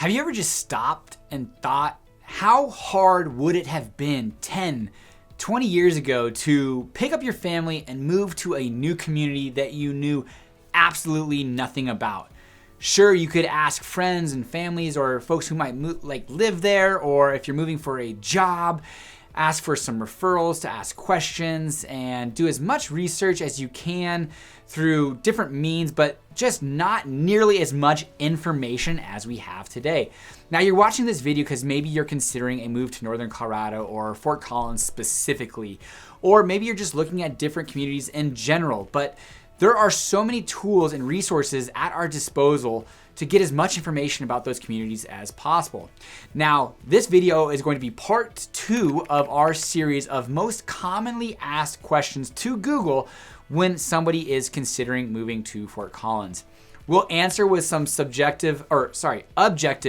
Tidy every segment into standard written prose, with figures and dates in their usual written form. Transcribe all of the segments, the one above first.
Have you ever just stopped and thought, how hard would it have been 10, 20 years ago to pick up your family and move to a new community that you knew absolutely nothing about? Sure, you could ask friends and families or folks who might live there, or if you're moving for a job, ask for some referrals to ask questions and do as much research as you can through different means, but just not nearly as much information as we have today. Now, you're watching this video because maybe you're considering a move to Northern Colorado or Fort Collins specifically, or maybe you're just looking at different communities in general, but there are so many tools and resources at our disposal to get as much information about those communities as possible. Now, this video is going to be part 2 of our series of most commonly asked questions to Google when somebody is considering moving to Fort Collins. We'll answer with some objective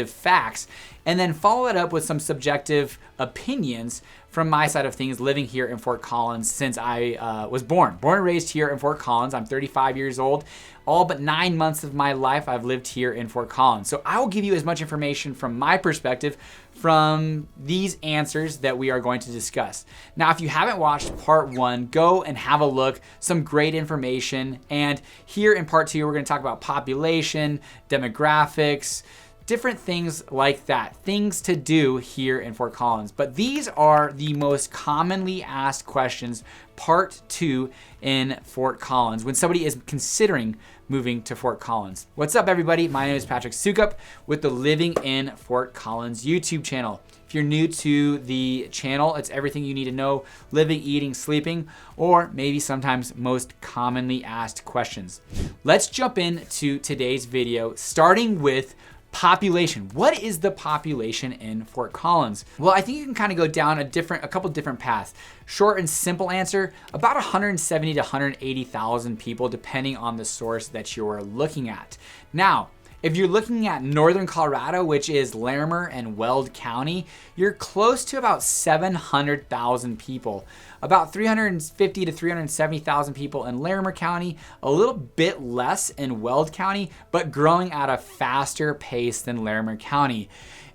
facts, and then follow it up with some subjective opinions from my side of things living here in Fort Collins since I was born and raised here in Fort Collins. I'm 35 years old. All but 9 months of my life I've lived here in Fort Collins. So I will give you as much information from my perspective from these answers that we are going to discuss. Now, if you haven't watched part 1, go and have a look. Some great information. And here in part 2, we're going to talk about population, demographics, different things like that, things to do here in Fort Collins. But these are the most commonly asked questions, part 2 in Fort Collins, when somebody is considering moving to Fort Collins. What's up, everybody? My name is Patrick Soukup with the Living in Fort Collins YouTube channel. If you're new to the channel, it's everything you need to know, living, eating, sleeping, or maybe sometimes most commonly asked questions. Let's jump into today's video, starting with population. What is the population in Fort Collins? Well, I think you can kind of go down a couple different paths. Short and simple answer, about 170 to 180,000 people, depending on the source that you're looking at. Now, if you're looking at Northern Colorado, which is Larimer and Weld County, you're close to about 700,000 people. About 350 to 370,000 people in Larimer County, a little bit less in Weld County, but growing at a faster pace than Larimer County.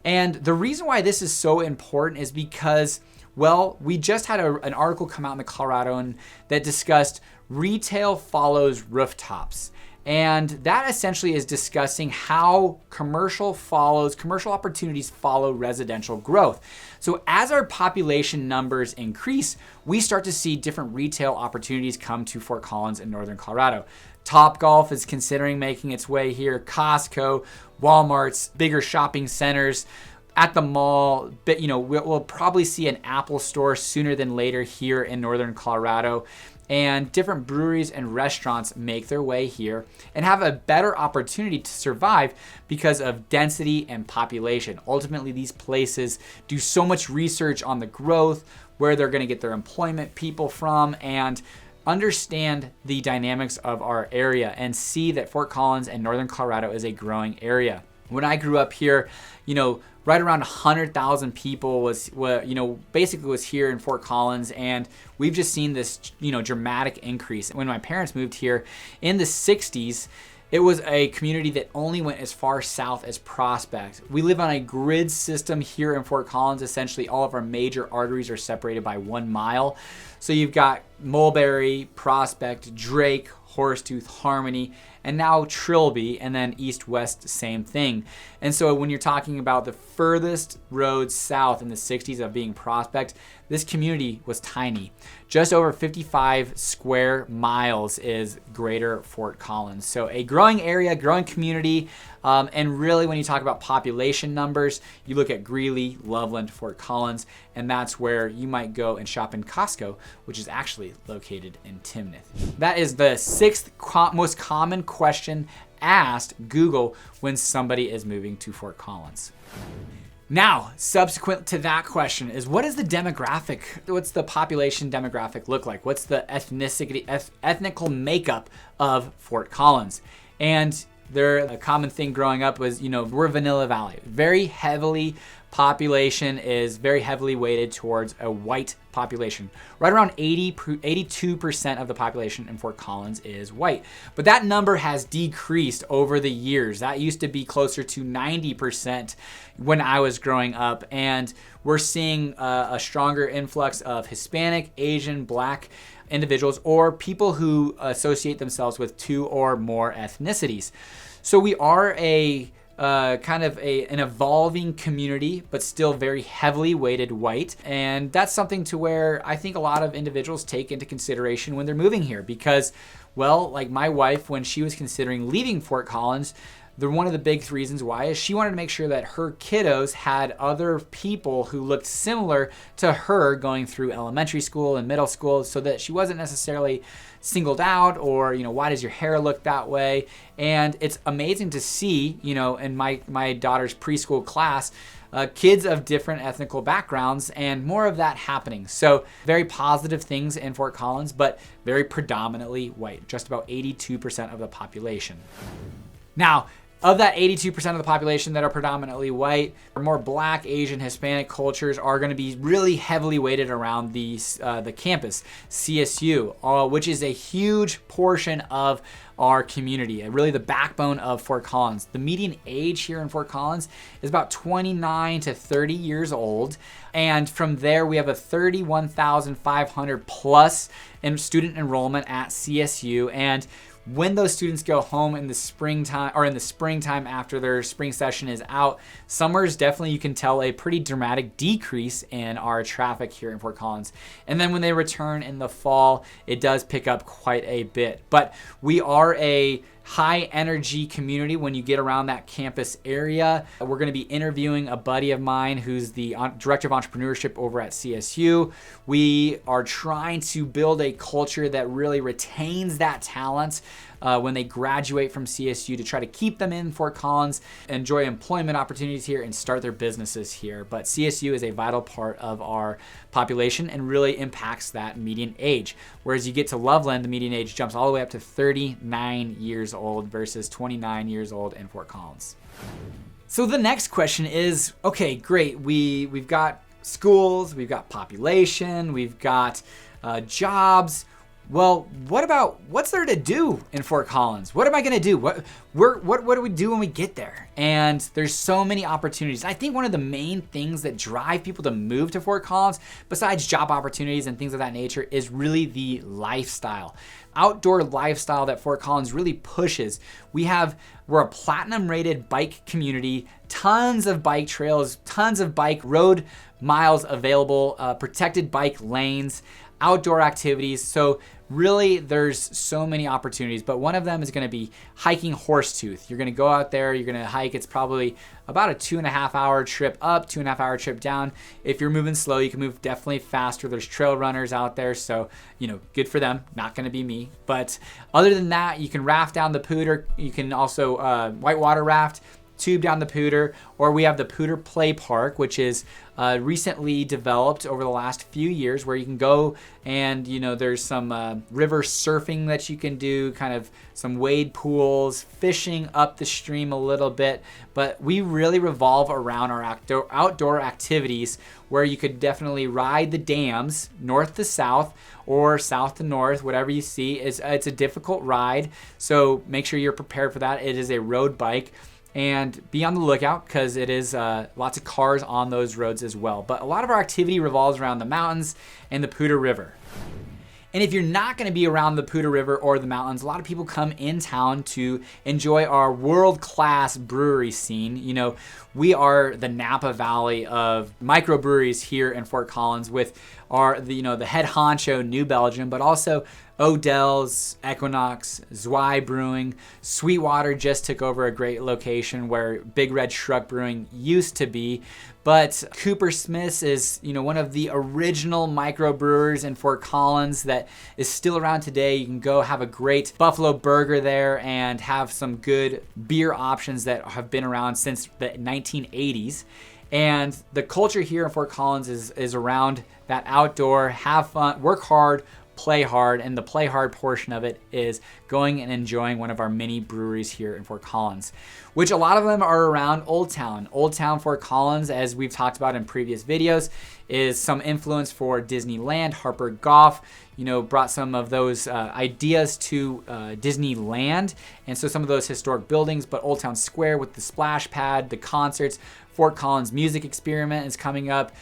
And the reason why this is so important is because, well, we just had an article come out in the Coloradoan that discussed retail follows rooftops. And that essentially is discussing how commercial opportunities follow residential growth. So as our population numbers increase, we start to see different retail opportunities come to Fort Collins in Northern Colorado. Topgolf is considering making its way here, Costco, Walmart's, bigger shopping centers, at the mall, but we'll probably see an Apple store sooner than later here in Northern Colorado. And different breweries and restaurants make their way here and have a better opportunity to survive because of density and population. Ultimately, these places do so much research on the growth, where they're going to get their employment people from, and understand the dynamics of our area and see that Fort Collins and Northern Colorado is a growing area. When I grew up here, right around 100,000 people was here in Fort Collins, and we've just seen this, dramatic increase. When my parents moved here in the 60s, it was a community that only went as far south as Prospect. We live on a grid system here in Fort Collins. Essentially, all of our major arteries are separated by 1 mile. So you've got Mulberry, Prospect, Drake, Horsetooth, Harmony, and now Trilby, and then east-west, same thing. And so when you're talking about the furthest road south in the 60s of being Prospect, this community was tiny. Just over 55 square miles is greater Fort Collins. So a growing area, growing community, and really when you talk about population numbers, you look at Greeley, Loveland, Fort Collins, and that's where you might go and shop in Costco, which is actually located in Timnath. That is the 6th most common question asked Google when somebody is moving to Fort Collins. Now, subsequent to that question is, what is the demographic? What's the population demographic look like? What's the ethnical makeup of Fort Collins? And a common thing growing up was, we're Vanilla Valley, very heavily population is very heavily weighted towards a white population. Right around 82% of the population in Fort Collins is white. But that number has decreased over the years. That used to be closer to 90% when I was growing up. And we're seeing a stronger influx of Hispanic, Asian, Black individuals, or people who associate themselves with 2 or more ethnicities. So we are an evolving community, but still very heavily weighted white. And that's something to where I think a lot of individuals take into consideration when they're moving here because, well, like my wife, when she was considering leaving Fort Collins, one of the big reasons why is she wanted to make sure that her kiddos had other people who looked similar to her going through elementary school and middle school so that she wasn't necessarily singled out or, why does your hair look that way? And it's amazing to see, in my daughter's preschool class, kids of different ethnical backgrounds and more of that happening. So very positive things in Fort Collins, but very predominantly white, just about 82% of the population. Now, of that 82% of the population that are predominantly white, more Black, Asian, Hispanic cultures are going to be really heavily weighted around the campus, CSU, which is a huge portion of our community, really the backbone of Fort Collins. The median age here in Fort Collins is about 29 to 30 years old. And from there, we have a 31,500 plus in student enrollment at CSU. And when those students go home in the springtime after their spring session is out, summers definitely you can tell a pretty dramatic decrease in our traffic here in Fort Collins. And then when they return in the fall, it does pick up quite a bit. But we are a high energy community when you get around that campus area. We're going to be interviewing a buddy of mine who's the director of entrepreneurship over at CSU. We are trying to build a culture that really retains that talent when they graduate from CSU to try to keep them in Fort Collins, enjoy employment opportunities here, and start their businesses here. But CSU is a vital part of our population and really impacts that median age. Whereas you get to Loveland, the median age jumps all the way up to 39 years old versus 29 years old in Fort Collins. So the next question is, okay, great. We've got schools, we've got population, we've got jobs. Well, what's there to do in Fort Collins? What am I going to do? What do we do when we get there? And there's so many opportunities. I think one of the main things that drive people to move to Fort Collins, besides job opportunities and things of that nature, is really the lifestyle. Outdoor lifestyle that Fort Collins really pushes. We're a platinum rated bike community, tons of bike trails, tons of bike road miles available, protected bike lanes, outdoor activities. So really there's so many opportunities, but one of them is going to be hiking Horsetooth. You're going to go out there, you're going to hike. It's probably about a 2.5 hour trip up, 2.5 hour trip down. If you're moving slow, you can move definitely faster. There's trail runners out there, so good for them. Not going to be me. But other than that, you can raft down the Pooter. You can also whitewater raft, tube down the Pooter, or we have the Pooter Play Park, which is recently developed over the last few years, where you can go and there's some river surfing that you can do, kind of some wade pools, fishing up the stream a little bit. But we really revolve around our outdoor activities, where you could definitely ride the dams north to south or south to north, whatever you see. It's a difficult ride, so make sure you're prepared for that. It is a road bike. And be on the lookout because it is lots of cars on those roads as well. But a lot of our activity revolves around the mountains and the Pooter River. And if you're not going to be around the Pooter River or the mountains, a lot of people come in town to enjoy our world-class brewery scene. We are the Napa Valley of microbreweries here in Fort Collins, with the head honcho, New Belgium, but also Odell's, Equinox, Zwei Brewing. Sweetwater just took over a great location where Big Red Truck Brewing used to be. But Cooper Smith's is, one of the original microbrewers in Fort Collins that is still around today. You can go have a great buffalo burger there and have some good beer options that have been around since the 1980s. And the culture here in Fort Collins is around that outdoor, have fun, work hard, play hard, and the play hard portion of it is going and enjoying one of our mini breweries here in Fort Collins, which a lot of them are around Old Town. Old Town Fort Collins, as we've talked about in previous videos, is some influence for Disneyland. Harper Goff, brought some of those ideas to Disneyland, and so some of those historic buildings, but Old Town Square with the splash pad, the concerts, Fort Collins Music Experiment is coming up,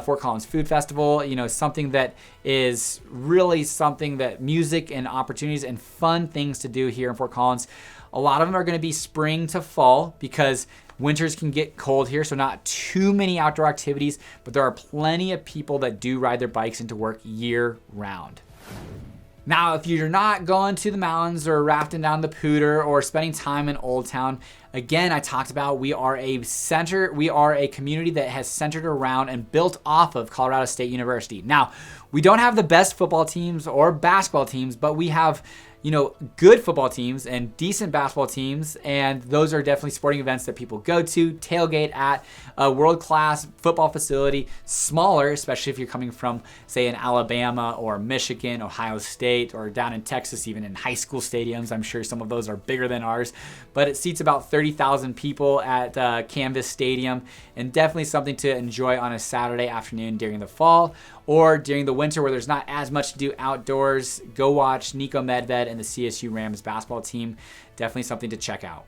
Fort Collins Food Festival, something that is really something that music and opportunities and fun things to do here in Fort Collins. A lot of them are going to be spring to fall because winters can get cold here, so not too many outdoor activities, but there are plenty of people that do ride their bikes into work year round. Now, if you're not going to the mountains or rafting down the Pooter or spending time in Old Town, again, I talked about we are a community that has centered around and built off of Colorado State University. Now, we don't have the best football teams or basketball teams, but we have good football teams and decent basketball teams, and those are definitely sporting events that people go to, tailgate at a world-class football facility, smaller, especially if you're coming from, say, in Alabama or Michigan, Ohio State, or down in Texas, even in high school stadiums. I'm sure some of those are bigger than ours, but it seats about 30,000 people at Canvas Stadium, and definitely something to enjoy on a Saturday afternoon during the fall, or during the winter where there's not as much to do outdoors. Go watch Nico Medved and the CSU Rams basketball team. Definitely something to check out.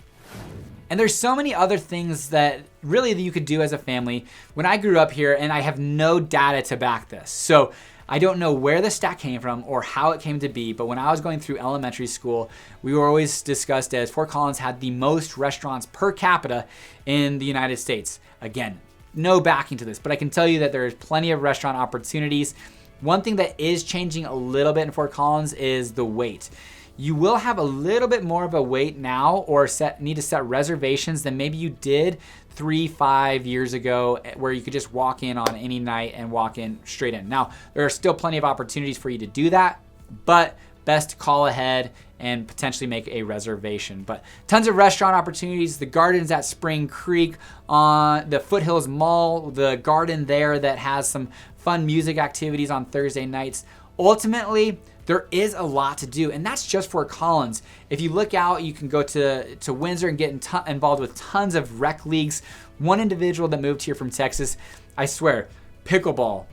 And there's so many other things that you could do as a family. When I grew up here, and I have no data to back this, so I don't know where the stat came from or how it came to be, but when I was going through elementary school, we were always discussed as Fort Collins had the most restaurants per capita in the United States. Again, no backing to this, but I can tell you that there's plenty of restaurant opportunities. One thing that is changing a little bit in Fort Collins is the wait. You will have a little bit more of a wait now, or need to set reservations than maybe you did 3-5 years ago, where you could just walk in on any night and walk in straight in. Now, there are still plenty of opportunities for you to do that, but best to call ahead and potentially make a reservation. But tons of restaurant opportunities. The gardens at Spring Creek, on the Foothills Mall, the garden there that has some fun music activities on Thursday nights. Ultimately, there is a lot to do, and that's just Fort Collins. If you look out, you can go to Windsor and get involved with tons of rec leagues. One individual that moved here from Texas, I swear, pickleball,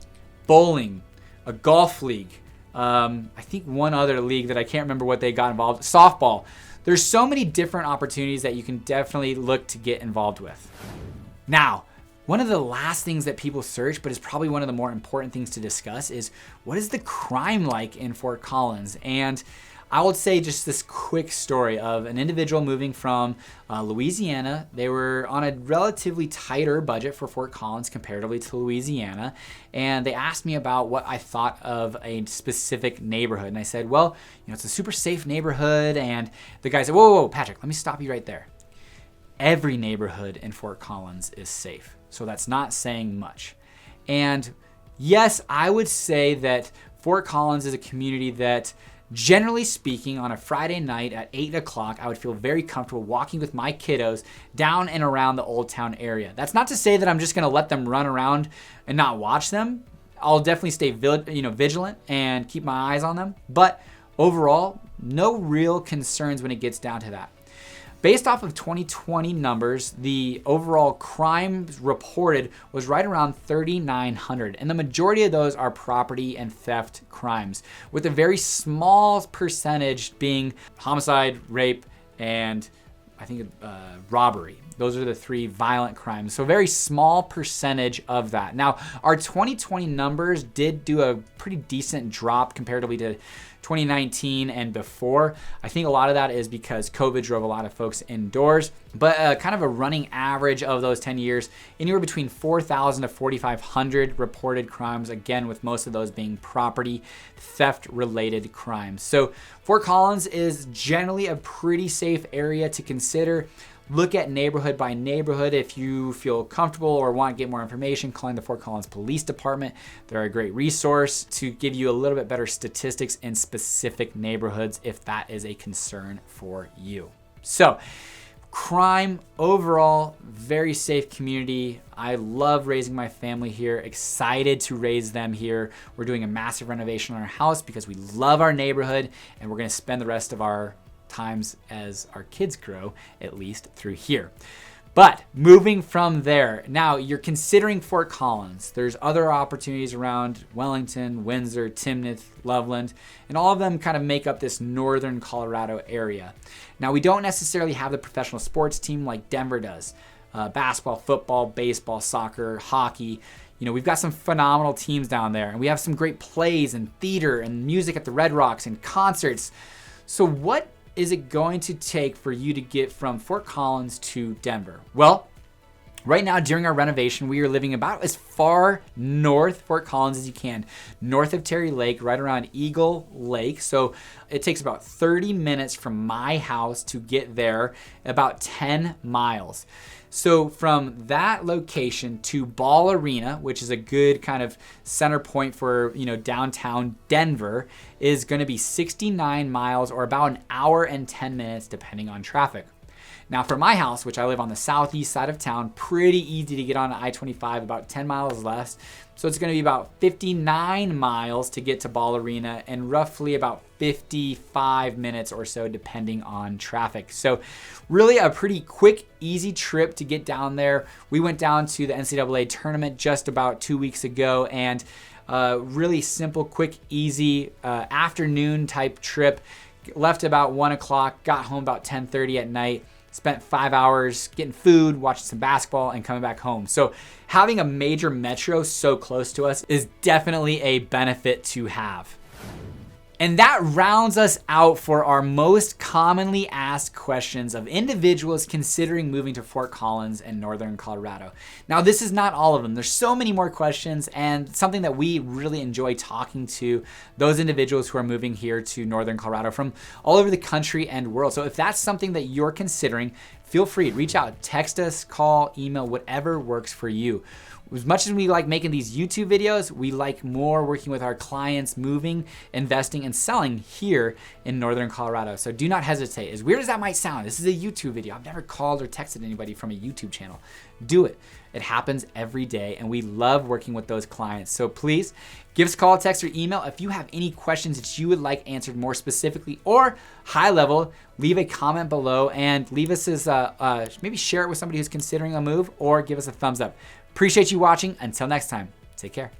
bowling, a golf league, I think one other league that I can't remember what they got involved, softball. There's so many different opportunities that you can definitely look to get involved with. Now, one of the last things that people search, but is probably one of the more important things to discuss, is what is the crime like in Fort Collins? And I would say just this quick story of an individual moving from Louisiana. They were on a relatively tighter budget for Fort Collins comparatively to Louisiana. And they asked me about what I thought of a specific neighborhood. And I said, well, it's a super safe neighborhood. And the guy said, whoa, Patrick, let me stop you right there. Every neighborhood in Fort Collins is safe. So that's not saying much. And yes, I would say that Fort Collins is a community that, generally speaking, on a Friday night at 8 o'clock, I would feel very comfortable walking with my kiddos down and around the Old Town area. That's not to say that I'm just going to let them run around and not watch them. I'll definitely stay vigilant and keep my eyes on them. But overall, no real concerns when it gets down to that. Based off of 2020 numbers, the overall crime reported was right around 3,900, and the majority of those are property and theft crimes, with a very small percentage being homicide, rape, and I think robbery. Those are the three violent crimes. So a very small percentage of that. Now, our 2020 numbers did do a pretty decent drop comparatively to 2019 and before. I think a lot of that is because COVID drove a lot of folks indoors, but kind of a running average of those 10 years, anywhere between 4,000 to 4,500 reported crimes, again, with most of those being property theft related crimes. So Fort Collins is generally a pretty safe area to consider. Look at neighborhood by neighborhood. If you feel comfortable or want to get more information, calling the Fort Collins Police Department. They're a great resource to give you a little bit better statistics in specific neighborhoods if that is a concern for you. So, Crime overall, very safe community. I love raising my family here, excited to raise them here. We're doing a massive renovation on our house because we love our neighborhood, and we're gonna spend the rest of our times as our kids grow, at least through here. But moving from there, now you're considering Fort Collins. There's other opportunities around Wellington, Windsor, Timnath, Loveland, and all of them kind of make up this northern Colorado area. Now, we don't necessarily have the professional sports team like Denver does. Basketball, football, baseball, soccer, hockey. You know, we've got some phenomenal teams down there, and we have some great plays and theater and music at the Red Rocks and concerts. So what is it going to take for you to get from Fort Collins to Denver? Well, right now during our renovation, we are living about as far north Fort Collins as you can, north of Terry Lake, right around Eagle Lake. So it takes about 30 minutes from my house to get there, about 10 miles. So from that location to Ball Arena, which is a good kind of center point for, you know, downtown Denver, is going to be 69 miles or about an hour and 10 minutes depending on traffic. Now for my house, which I live on the southeast side of town, pretty easy to get on I-25, about 10 miles less. So it's going to be about 59 miles to get to Ball Arena and roughly about 55 minutes or so depending on traffic. So really a pretty quick, easy trip to get down there. We went down to the NCAA tournament just about 2 weeks ago, and really simple, quick, easy afternoon type trip. Left about 1 o'clock, got home about 10:30 at night. Spent 5 hours getting food, watching some basketball, and coming back home. So having a major metro so close to us is definitely a benefit to have. And that rounds us out for our most commonly asked questions of individuals considering moving to Fort Collins and northern Colorado. Now, this is not all of them. There's so many more questions, and something that we really enjoy talking to those individuals who are moving here to northern Colorado from all over the country and world. So if that's something that you're considering, feel free to reach out, text us, call, email, whatever works for you. As much as we like making these YouTube videos, we like more working with our clients moving, investing, and selling here in northern Colorado. So do not hesitate. As weird as that might sound, this is a YouTube video. I've never called or texted anybody from a YouTube channel. Do it. It happens every day, and we love working with those clients. So please give us a call, text, or email if you have any questions that you would like answered more specifically or high level. Leave a comment below and leave us as maybe share it with somebody who's considering a move, or give us a thumbs up. Appreciate you watching. Until next time, take care.